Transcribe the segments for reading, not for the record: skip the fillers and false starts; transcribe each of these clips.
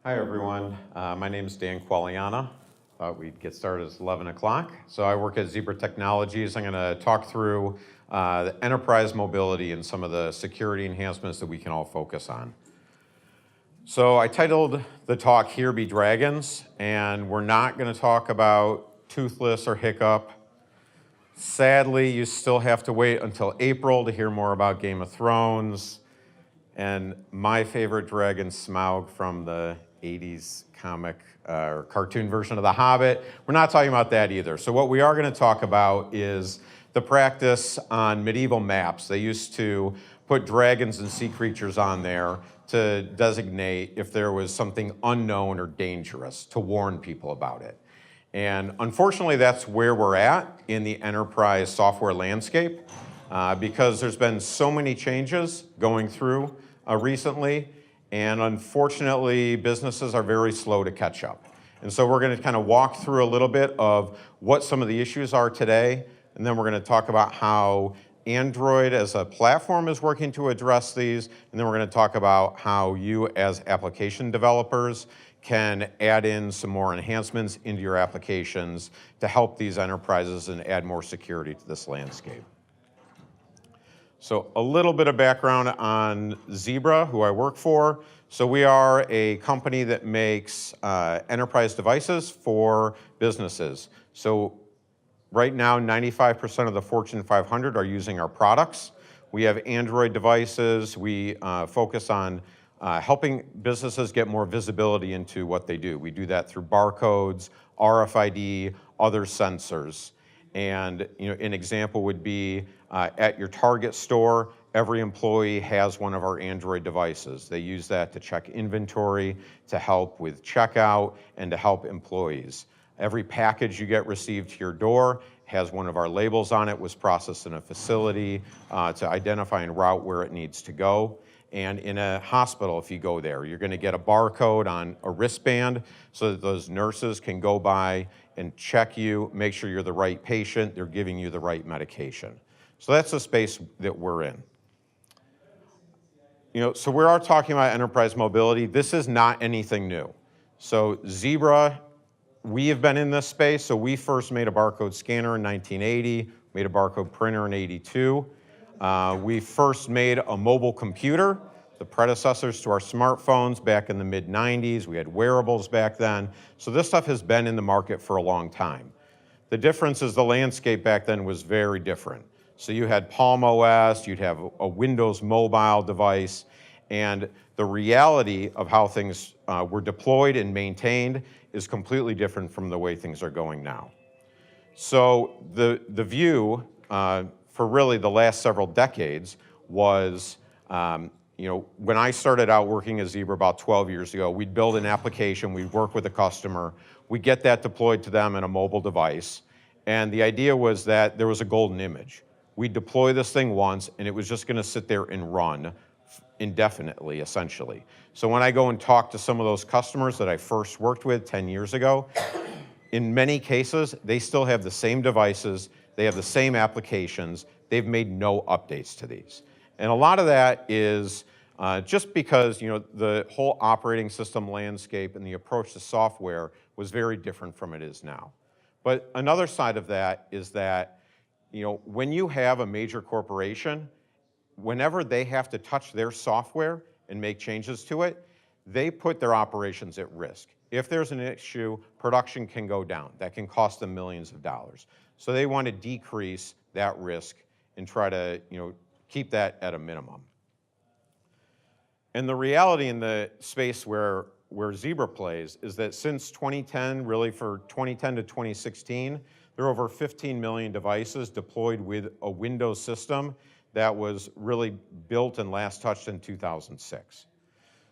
Hi, everyone. My name is Dan Quaglian. Thought we'd get started at 11 o'clock. So I work at Zebra Technologies. I'm going to talk through the enterprise mobility and some of the security enhancements that we can all focus on. So I titled the talk Here Be Dragons, and we're not going to talk about Toothless or Hiccup. Sadly, you still have to wait until April to hear more about Game of Thrones and my favorite dragon, Smaug, from the 80s comic or cartoon version of The Hobbit. We're not talking about that either. So what we are going to talk about is the practice on medieval maps. They used to put dragons and sea creatures on there to designate if there was something unknown or dangerous, to warn people about it. And unfortunately, that's where we're at in the enterprise software landscape because there's been so many changes going through recently, and unfortunately, businesses are very slow to catch up. And so we're going to kind of walk through a little bit of what some of the issues are today, and then we're going to talk about how Android as a platform is working to address these, and then we're going to talk about how you as application developers can add in some more enhancements into your applications to help these enterprises and add more security to this landscape. So a little bit of background on Zebra, who I work for. So we are a company that makes enterprise devices for businesses. So right now, 95% of the Fortune 500 are using our products. We have Android devices. We focus on helping businesses get more visibility into what they do. We do that through barcodes, RFID, other sensors. And an example would be at your Target store, every employee has one of our Android devices. They use that to check inventory, to help with checkout, and to help employees. Every package you get received to your door has one of our labels on it, was processed in a facility to identify and route where it needs to go. And in a hospital, if you go there, you're going to get a barcode on a wristband so that those nurses can go by and check you, make sure you're the right patient, they're giving you the right medication. So that's the space that we're in. So we are talking about enterprise mobility. This is not anything new. So Zebra, we have been in this space. So we first made a barcode scanner in 1980, made a barcode printer in 82. We first made a mobile computer, the predecessors to our smartphones back in the mid-90s. We had wearables back then. So this stuff has been in the market for a long time. The difference is the landscape back then was very different. So you had Palm OS, you'd have a Windows mobile device, and the reality of how things were deployed and maintained is completely different from the way things are going now. So the view for really the last several decades was, when I started out working at Zebra about 12 years ago, we'd build an application, we'd work with a customer, we'd get that deployed to them in a mobile device, and the idea was that there was a golden image. We'd deploy this thing once, and it was just going to sit there and run indefinitely, essentially. So when I go and talk to some of those customers that I first worked with 10 years ago, in many cases, they still have the same devices, they have the same applications, they've made no updates to these. And a lot of that is just because the whole operating system landscape and the approach to software was very different from it is now. But another side of that is that when you have a major corporation, whenever they have to touch their software and make changes to it, they put their operations at risk. If there's an issue, production can go down. That can cost them millions of dollars. So they want to decrease that risk and try to keep that at a minimum. And the reality in the space where Zebra plays is that since 2010, really for 2010 to 2016, there are over 15 million devices deployed with a Windows system that was really built and last touched in 2006.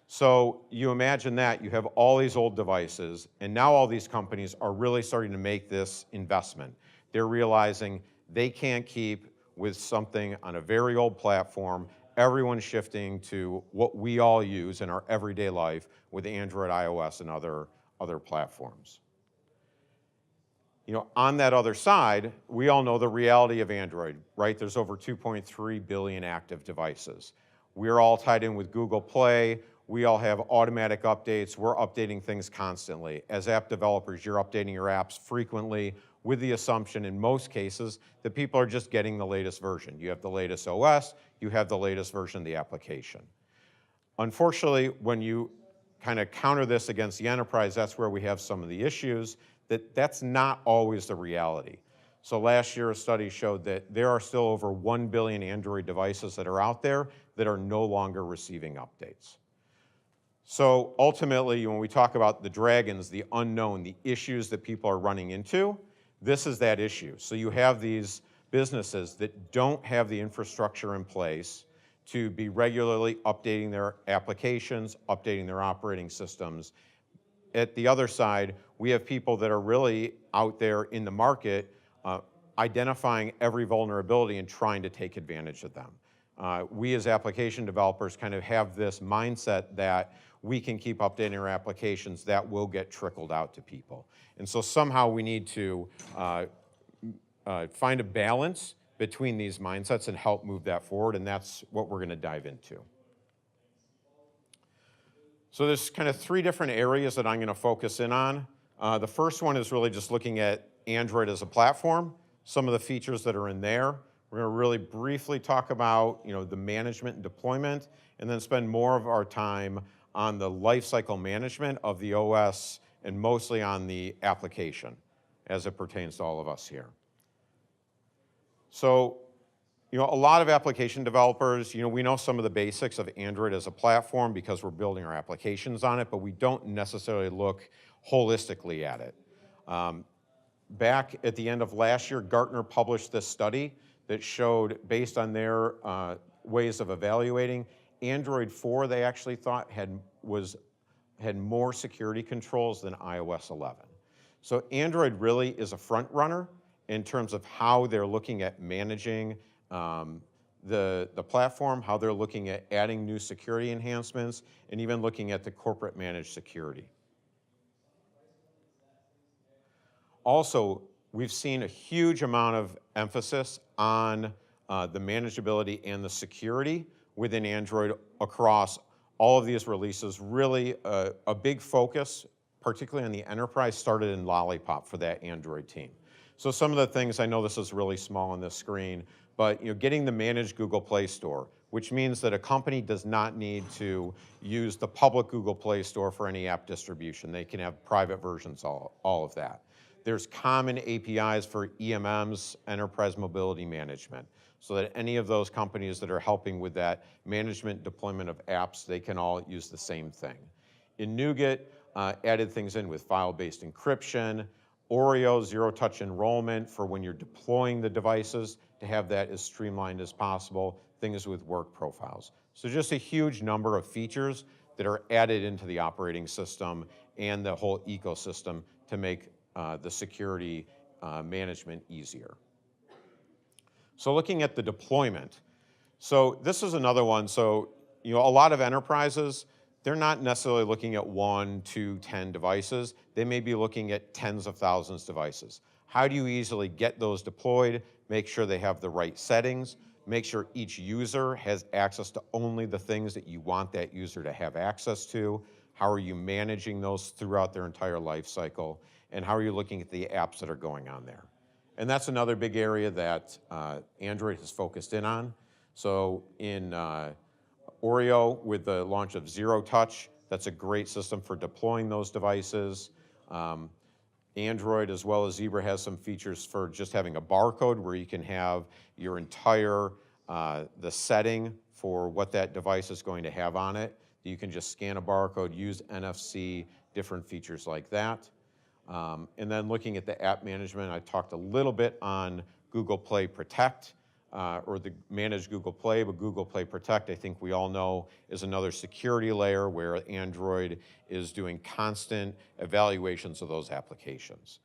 So you imagine that, you have all these old devices, and now all these companies are really starting to make this investment. They're realizing they can't keep with something on a very old platform. Everyone's shifting to what we all use in our everyday life with Android, iOS, and other platforms. On that other side, we all know the reality of Android, right? There's over 2.3 billion active devices. We're all tied in with Google Play. We all have automatic updates. We're updating things constantly. As app developers, you're updating your apps frequently with the assumption in most cases that people are just getting the latest version. You have the latest OS, you have the latest version of the application. Unfortunately, when you kind of counter this against the enterprise, that's where we have some of the issues, that's not always the reality. So last year, a study showed that there are still over 1 billion Android devices that are out there that are no longer receiving updates. So ultimately, when we talk about the dragons, the unknown, the issues that people are running into, this is that issue. So you have these businesses that don't have the infrastructure in place to be regularly updating their applications, updating their operating systems. At the other side, we have people that are really out there in the market identifying every vulnerability and trying to take advantage of them. We as application developers kind of have this mindset that we can keep updating our applications that will get trickled out to people. And so somehow we need to find a balance between these mindsets and help move that forward, and that's what we're going to dive into. So there's kind of 3 different areas that I'm going to focus in on. The first one is really just looking at Android as a platform, some of the features that are in there. We're going to really briefly talk about the management and deployment, and then spend more of our time on the lifecycle management of the OS and mostly on the application as it pertains to all of us here. So, a lot of application developers, we know some of the basics of Android as a platform because we're building our applications on it, but we don't necessarily look holistically at it. Back at the end of last year, Gartner published this study that showed, based on their ways of evaluating, Android 4 they actually thought had more security controls than iOS 11. So Android really is a front runner in terms of how they're looking at managing the platform, how they're looking at adding new security enhancements, and even looking at the corporate managed security. Also, we've seen a huge amount of emphasis on the manageability and the security within Android across all of these releases. Really a big focus, particularly on the enterprise, started in Lollipop for that Android team. So some of the things, I know this is really small on this screen, but getting the managed Google Play Store, which means that a company does not need to use the public Google Play Store for any app distribution. They can have private versions, all of that. There's common APIs for EMMs, Enterprise Mobility Management, so that any of those companies that are helping with that management deployment of apps, they can all use the same thing. In NuGet, added things in with file-based encryption, Oreo, zero-touch enrollment for when you're deploying the devices, to have that as streamlined as possible, things with work profiles. So just a huge number of features that are added into the operating system and the whole ecosystem to make the security management easier. So looking at the deployment, so this is another one. So a lot of enterprises, they're not necessarily looking at 1, 2, 10 devices. They may be looking at tens of thousands of devices. How do you easily get those deployed, make sure they have the right settings, make sure each user has access to only the things that you want that user to have access to? How are you managing those throughout their entire life cycle? And how are you looking at the apps that are going on there? And that's another big area that Android has focused in on. So in Oreo, with the launch of Zero Touch, that's a great system for deploying those devices. Android, as well as Zebra, has some features for just having a barcode where you can have your entire, the setting for what that device is going to have on it. You can just scan a barcode, use NFC, different features like that. And then looking at the app management, I talked a little bit on Google Play Protect, or the managed Google Play, but Google Play Protect, I think we all know, is another security layer where Android is doing constant evaluations of those applications.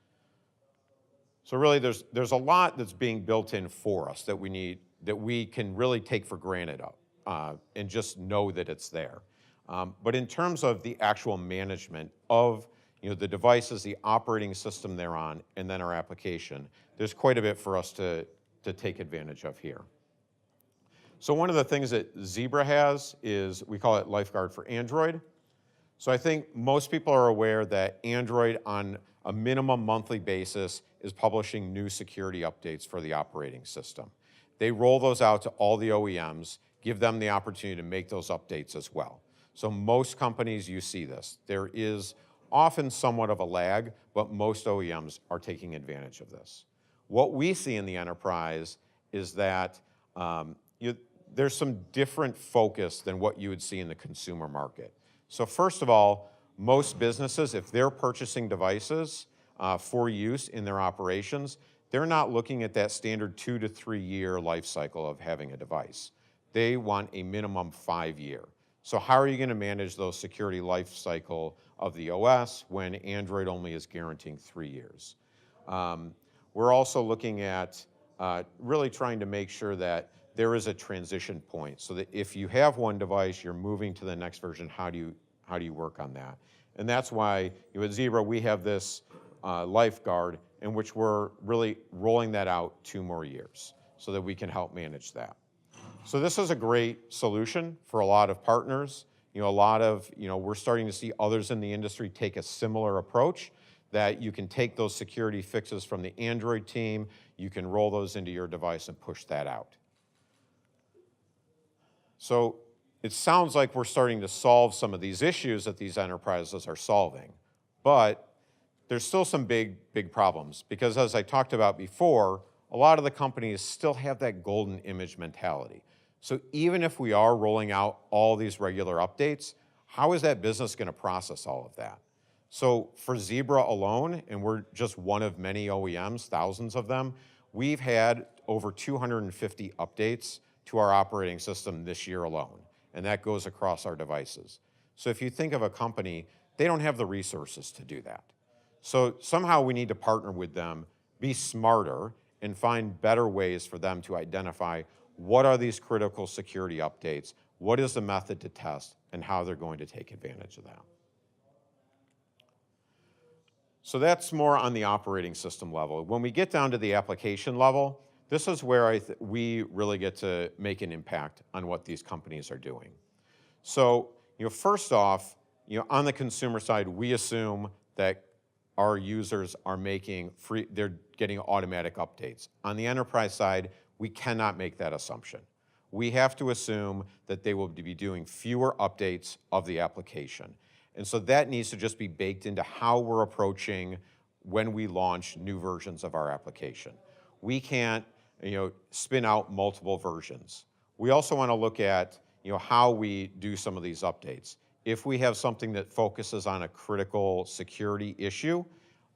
So really there's a lot that's being built in for us that we can really take for granted and just know that it's there. But in terms of the actual management of the devices, the operating system they're on, and then our application, there's quite a bit for us to take advantage of here. So one of the things that Zebra has is, we call it Lifeguard for Android. So I think most people are aware that Android on a minimum monthly basis is publishing new security updates for the operating system. They roll those out to all the OEMs, give them the opportunity to make those updates as well. So most companies, you see this. There is often somewhat of a lag, but most OEMs are taking advantage of this. What we see in the enterprise is that there's some different focus than what you would see in the consumer market. So first of all, most businesses, if they're purchasing devices for use in their operations, they're not looking at that standard 2 to 3 year life cycle of having a device. They want a minimum 5 year. So how are you going to manage those security life cycle of the OS when Android only is guaranteeing 3 years? We're also looking at really trying to make sure that there is a transition point so that if you have one device, you're moving to the next version, how do you work on that? And that's why at Zebra, we have this Lifeguard in which we're really rolling that out 2 more years so that we can help manage that. So this is a great solution for a lot of partners. We're starting to see others in the industry take a similar approach, that you can take those security fixes from the Android team, you can roll those into your device and push that out. So it sounds like we're starting to solve some of these issues that these enterprises are solving, but there's still some big problems, because as I talked about before, a lot of the companies still have that golden image mentality. So even if we are rolling out all these regular updates, how is that business going to process all of that? So for Zebra alone, and we're just one of many OEMs, thousands of them, we've had over 250 updates to our operating system this year alone, and that goes across our devices. So if you think of a company, they don't have the resources to do that. So somehow we need to partner with them, be smarter, and find better ways for them to identify what are these critical security updates, what is the method to test, and how they're going to take advantage of that. So that's more on the operating system level. When we get down to the application level, this is where we really get to make an impact on what these companies are doing. So, first off, on the consumer side, we assume that our users are they're getting automatic updates. On the enterprise side, we cannot make that assumption. We have to assume that they will be doing fewer updates of the application. And so that needs to just be baked into how we're approaching when we launch new versions of our application. We can't, spin out multiple versions. We also want to look at, how we do some of these updates. If we have something that focuses on a critical security issue,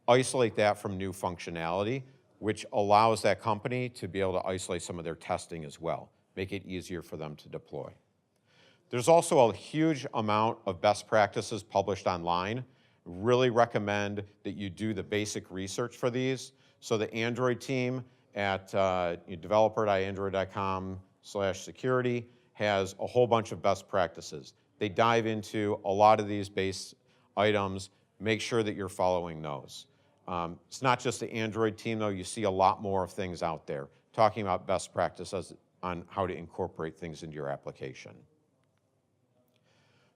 isolate that from new functionality, which allows that company to be able to isolate some of their testing as well, make it easier for them to deploy. There's also a huge amount of best practices published online. Really recommend that you do the basic research for these. So the Android team at developer.android.com/security has a whole bunch of best practices. They dive into a lot of these base items. Make sure that you're following those. It's not just the Android team, though. You see a lot more of things out there talking about best practices on how to incorporate things into your application.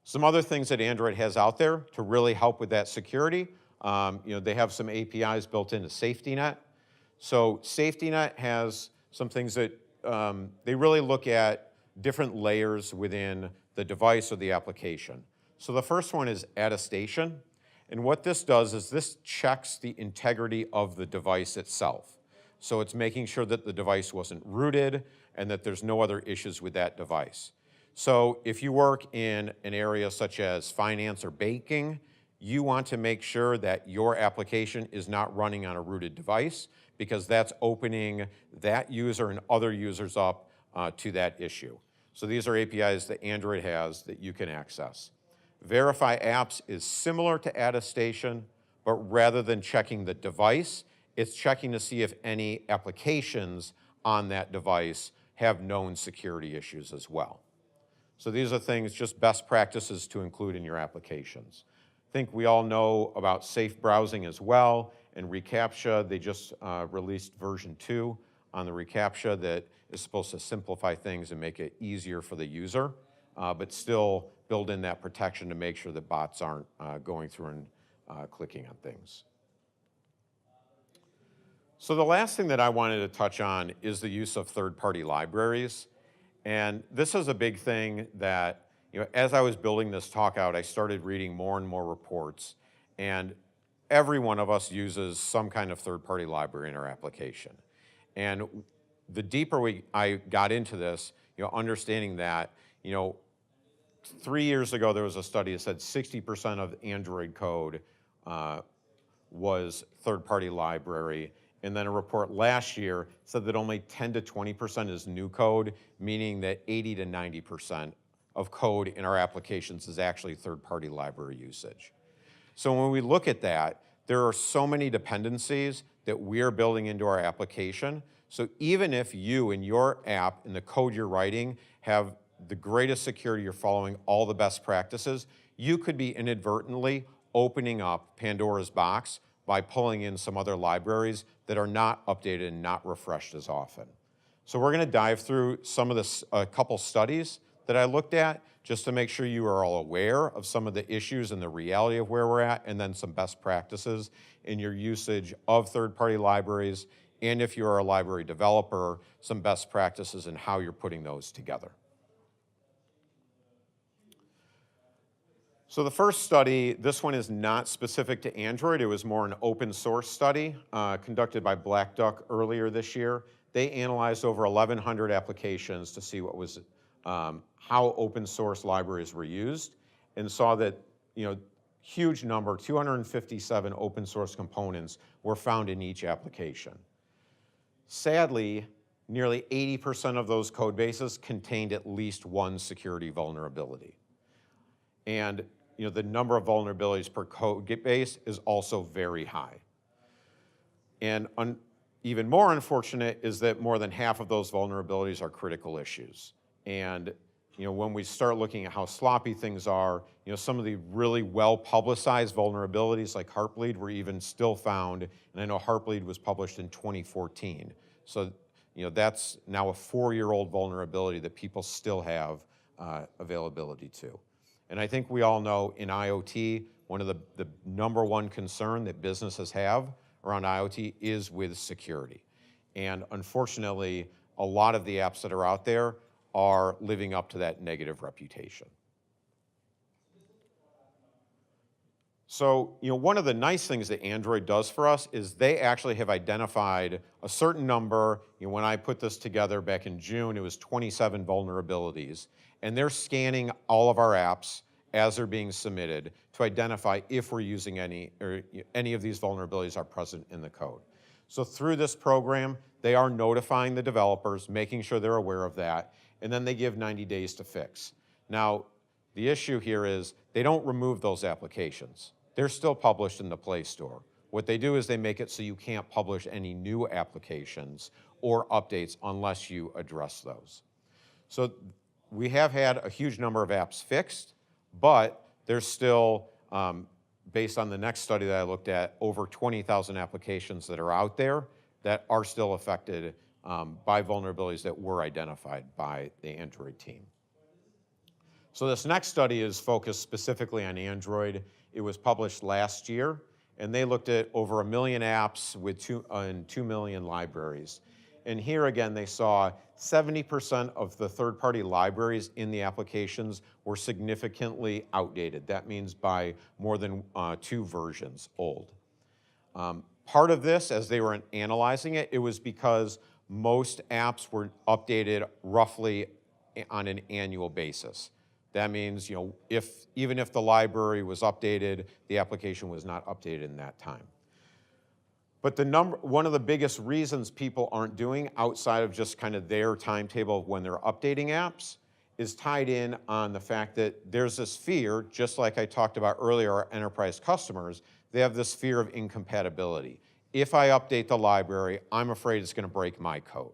Some other things that Android has out there to really help with that security, they have some APIs built into SafetyNet. So SafetyNet has some things that they really look at different layers within the device or the application. So the first one is attestation. And what this does is this checks the integrity of the device itself. So it's making sure that the device wasn't rooted and that there's no other issues with that device. So if you work in an area such as finance or banking, you want to make sure that your application is not running on a rooted device, because that's opening that user and other users up to that issue. So these are APIs that Android has that you can access. Verify Apps is similar to attestation, but rather than checking the device, it's checking to see if any applications on that device have known security issues as well. So these are things, just best practices to include in your applications. I think we all know about safe browsing as well, and reCAPTCHA. They just released version 2 on the reCAPTCHA that is supposed to simplify things and make it easier for the user, but still build in that protection to make sure that bots aren't going through and clicking on things. So the last thing that I wanted to touch on is the use of third-party libraries. And this is a big thing that, as I was building this talk out, I started reading more and more reports. And every one of us uses some kind of third-party library in our application. And the deeper I got into this, understanding that, 3 years ago there was a study that said 60% of Android code was third-party library. And then a report last year said that only 10 to 20% is new code, meaning that 80 to 90% of code in our applications is actually third-party library usage. So when we look at that, there are so many dependencies that we're building into our application. So even if you in your app, in the code you're writing, have the greatest security, you're following all the best practices, you could be inadvertently opening up Pandora's box by pulling in some other libraries that are not updated and not refreshed as often. So we're going to dive through some of this, a couple studies that I looked at, just to make sure you are all aware of some of the issues and the reality of where we're at, and then some best practices in your usage of third-party libraries, and if you're a library developer, some best practices in how you're putting those together. So the first study, this one is not specific to Android. It was more an open source study conducted by Black Duck earlier this year. They analyzed over 1,100 applications to see what was, how open source libraries were used, and saw that, huge number, 257 open source components were found in each application. Sadly, nearly 80% of those code bases contained at least one security vulnerability. And the number of vulnerabilities per code base is also very high. And even more unfortunate is that more than half of those vulnerabilities are critical issues. And when we start looking at how sloppy things are, some of the really well-publicized vulnerabilities like Heartbleed were even still found, and I know Heartbleed was published in 2014. So that's now a 4-year-old vulnerability that people still have availability to. And I think we all know in IoT, one of the number one concern that businesses have around IoT is with security. And unfortunately, a lot of the apps that are out there are living up to that negative reputation. So, one of the nice things that Android does for us is they actually have identified a certain number. When I put this together back in June, it was 27 vulnerabilities. And they're scanning all of our apps as they're being submitted to identify if we're using any, or any of these vulnerabilities are present in the code. So through this program, they are notifying the developers, making sure they're aware of that, and then they give 90 days to fix. Now, the issue here is they don't remove those applications. They're still published in the Play Store. What they do is they make it so you can't publish any new applications or updates unless you address those. So we have had a huge number of apps fixed, but there's still, based on the next study that I looked at, over 20,000 applications that are out there that are still affected by vulnerabilities that were identified by the Android team. So this next study is focused specifically on Android. It was published last year, and they looked at over 1 million apps with 2 million libraries. And here again, they saw 70% of the third-party libraries in the applications were significantly outdated. That means by more than 2 versions old. Part of this, as they were analyzing it, it was because most apps were updated roughly on an annual basis. That means, even if the library was updated, the application was not updated in that time. But one of the biggest reasons people aren't doing outside of just kind of their timetable of when they're updating apps is tied in on the fact that there's this fear, just like I talked about earlier, our enterprise customers, they have this fear of incompatibility. If I update the library, I'm afraid it's going to break my code.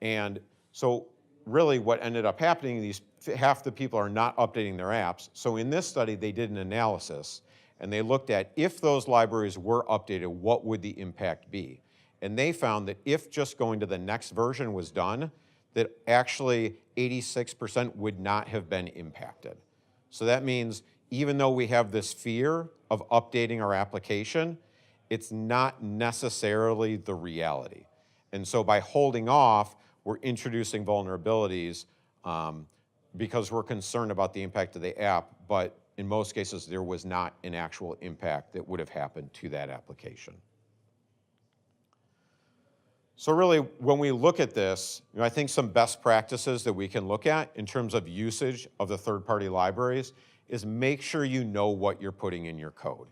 And so really what ended up happening, half the people are not updating their apps. So in this study, they did an analysis, and they looked at if those libraries were updated, what would the impact be? And they found that if just going to the next version was done, that actually 86% would not have been impacted. So that means even though we have this fear of updating our application, it's not necessarily the reality. And so by holding off, we're introducing vulnerabilities because we're concerned about the impact of the app, but in most cases, there was not an actual impact that would have happened to that application. So really, when we look at this, I think some best practices that we can look at in terms of usage of the third-party libraries is make sure you know what you're putting in your code.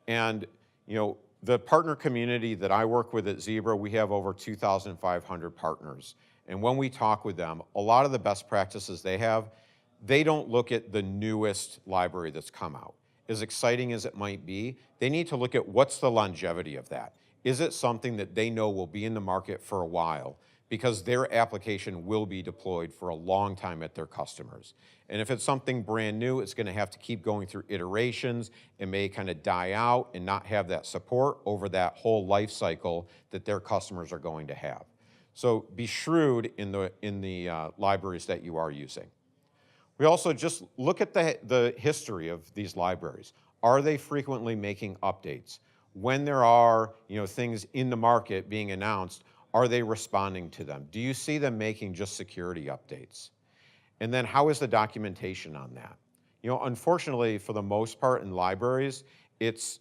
And the partner community that I work with at Zebra, we have over 2,500 partners. And when we talk with them, a lot of the best practices they have, they don't look at the newest library that's come out. As exciting as it might be, they need to look at what's the longevity of that. Is it something that they know will be in the market for a while? Because their application will be deployed for a long time at their customers. And if it's something brand new, it's going to have to keep going through iterations. It may kind of die out and not have that support over that whole life cycle that their customers are going to have. So be shrewd in the libraries that you are using. We also just look at the history of these libraries. Are they frequently making updates? When there are things in the market being announced, are they responding to them? Do you see them making just security updates? And then how is the documentation on that? Unfortunately, for the most part in libraries, it's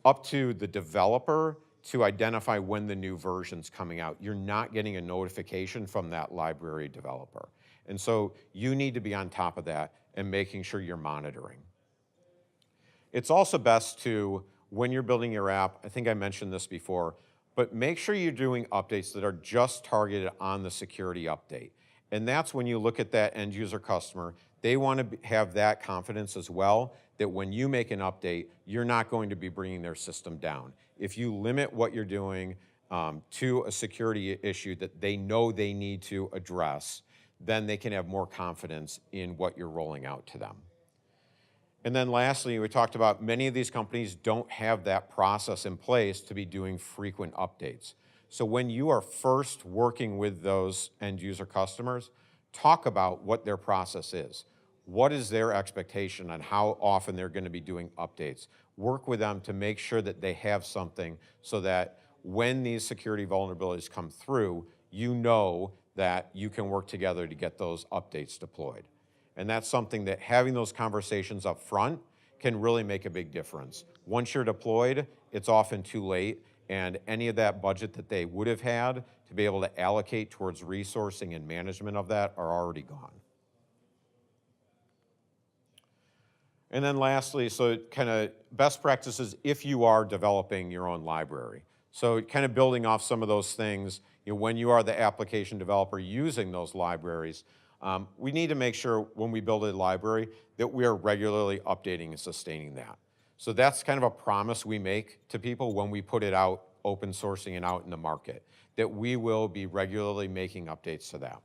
up to the developer to identify when the new version's coming out. You're not getting a notification from that library developer. And so you need to be on top of that and making sure you're monitoring. It's also best to, when you're building your app, I think I mentioned this before, but make sure you're doing updates that are just targeted on the security update. And that's when you look at that end user customer, they want to have that confidence as well, that when you make an update, you're not going to be bringing their system down. If you limit what you're doing to a security issue that they know they need to address, then they can have more confidence in what you're rolling out to them. And then lastly, we talked about many of these companies don't have that process in place to be doing frequent updates. So when you are first working with those end user customers, talk about what their process is. What is their expectation on how often they're going to be doing updates? Work with them to make sure that they have something so that when these security vulnerabilities come through, you know that you can work together to get those updates deployed. And that's something that having those conversations up front can really make a big difference. Once you're deployed, it's often too late, and any of that budget that they would have had to be able to allocate towards resourcing and management of that are already gone. And then lastly, so kind of best practices if you are developing your own library. So kind of building off some of those things, when you are the application developer using those libraries, we need to make sure when we build a library that we are regularly updating and sustaining that. So that's kind of a promise we make to people when we put it out, open sourcing and out in the market, that we will be regularly making updates to that.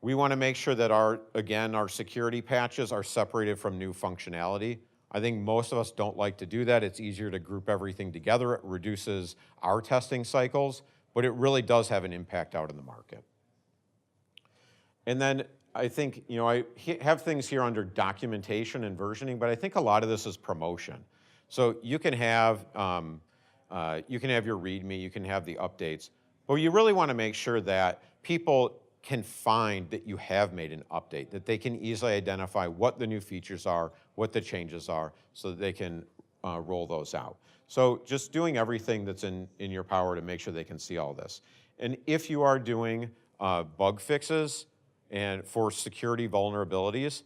We want to make sure that our security patches are separated from new functionality. I think most of us don't like to do that. It's easier to group everything together. It reduces our testing cycles, but it really does have an impact out in the market. And then I think, I have things here under documentation and versioning, but I think a lot of this is promotion. So you can have your README, you can have the updates, but you really want to make sure that people can find that you have made an update, that they can easily identify what the new features are, what the changes are, so that they can roll those out. So just doing everything that's in your power to make sure they can see all this. And if you are doing bug fixes and for security vulnerabilities,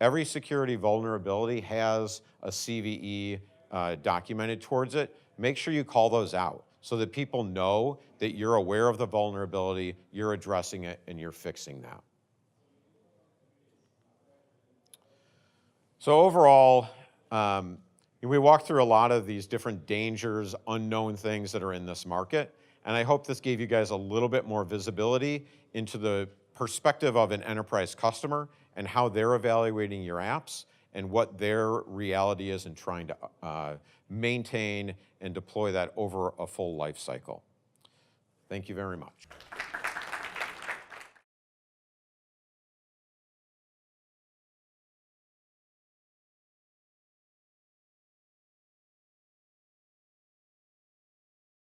every security vulnerability has a CVE documented towards it. Make sure you call those out so that people know that you're aware of the vulnerability, you're addressing it, and you're fixing that. So overall, we walked through a lot of these different dangers, unknown things that are in this market, and I hope this gave you guys a little bit more visibility into the perspective of an enterprise customer and how they're evaluating your apps and what their reality is in trying to maintain and deploy that over a full life cycle. Thank you very much.